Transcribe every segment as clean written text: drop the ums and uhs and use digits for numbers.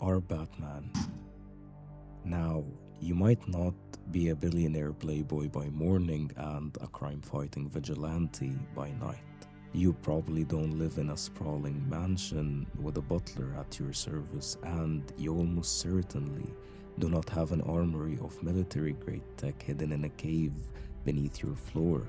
are Batman. Now, you might not be a billionaire playboy by morning and a crime-fighting vigilante by night. You probably don't live in a sprawling mansion with a butler at your service, and you almost certainly do not have an armory of military-grade tech hidden in a cave beneath your floor.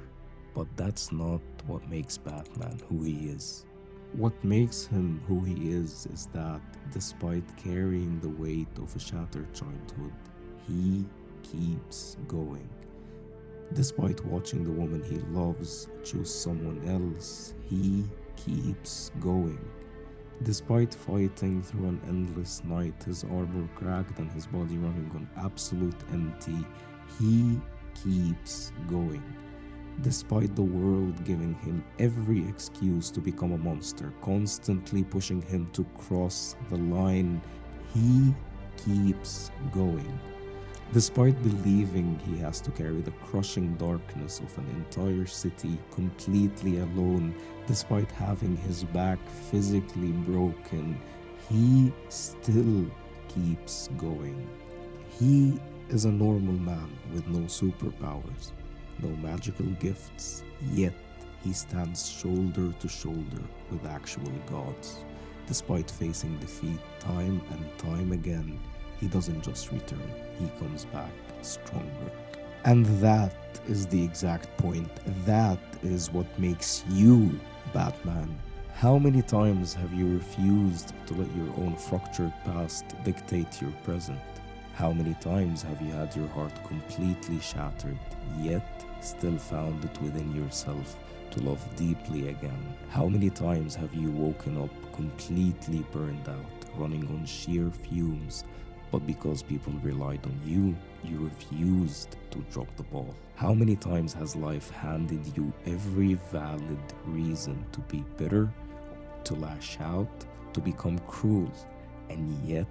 But that's not what makes Batman who he is. What makes him who he is that despite carrying the weight of a shattered childhood, he keeps going. Despite watching the woman he loves choose someone else, he keeps going. Despite fighting through an endless night, his armor cracked and his body running on absolute empty, he keeps going. Despite the world giving him every excuse to become a monster, constantly pushing him to cross the line, he keeps going. Despite believing he has to carry the crushing darkness of an entire city completely alone, despite having his back physically broken, he still keeps going. He is a normal man with no superpowers, no magical gifts, yet he stands shoulder to shoulder with actual gods. Despite facing defeat time and time again, he doesn't just return, he comes back stronger. And that is the exact point. That is what makes you Batman. How many times have you refused to let your own fractured past dictate your present? How many times have you had your heart completely shattered, yet still found it within yourself to love deeply again? How many times have you woken up completely burned out, running on sheer fumes, but because people relied on you, you refused to drop the ball? How many times has life handed you every valid reason to be bitter, to lash out, to become cruel, and yet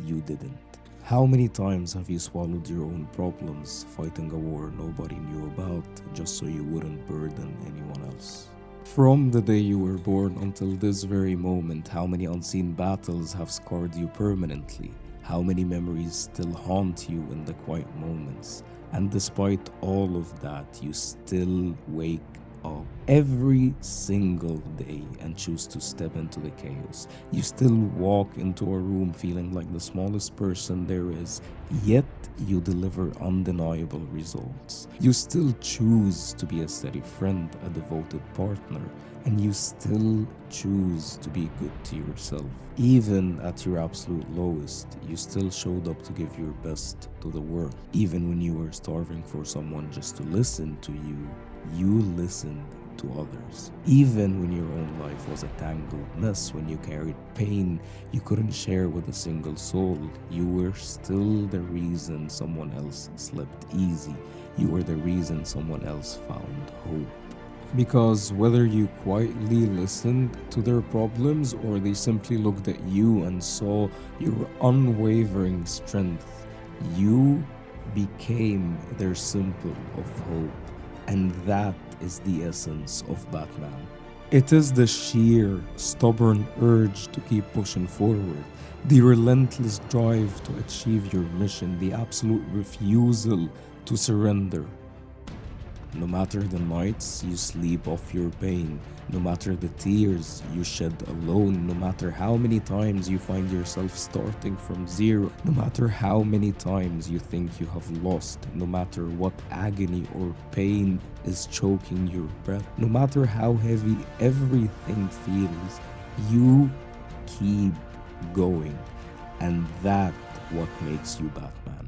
you didn't? How many times have you swallowed your own problems, fighting a war nobody knew about, just so you wouldn't burden anyone else? From the day you were born until this very moment, how many unseen battles have scarred you permanently? How many memories still haunt you in the quiet moments? And despite all of that, you still wake up every single day and choose to step into the chaos. You still walk into a room feeling like the smallest person there is, yet you deliver undeniable results. You still choose to be a steady friend, a devoted partner, and you still choose to be good to yourself. Even at your absolute lowest, you still showed up to give your best to the world. Even when you were starving for someone just to listen to you, you listened to others. Even when your own life was a tangled mess, when you carried pain you couldn't share with a single soul, you were still the reason someone else slept easy. You were the reason someone else found hope. Because whether you quietly listened to their problems or they simply looked at you and saw your unwavering strength, you became their symbol of hope. And that is the essence of Batman. It is the sheer, stubborn urge to keep pushing forward, the relentless drive to achieve your mission, the absolute refusal to surrender. No matter the nights you sleep off your pain, no matter the tears you shed alone, no matter how many times you find yourself starting from zero, no matter how many times you think you have lost, no matter what agony or pain is choking your breath, no matter how heavy everything feels, you keep going. And that's what makes you Batman.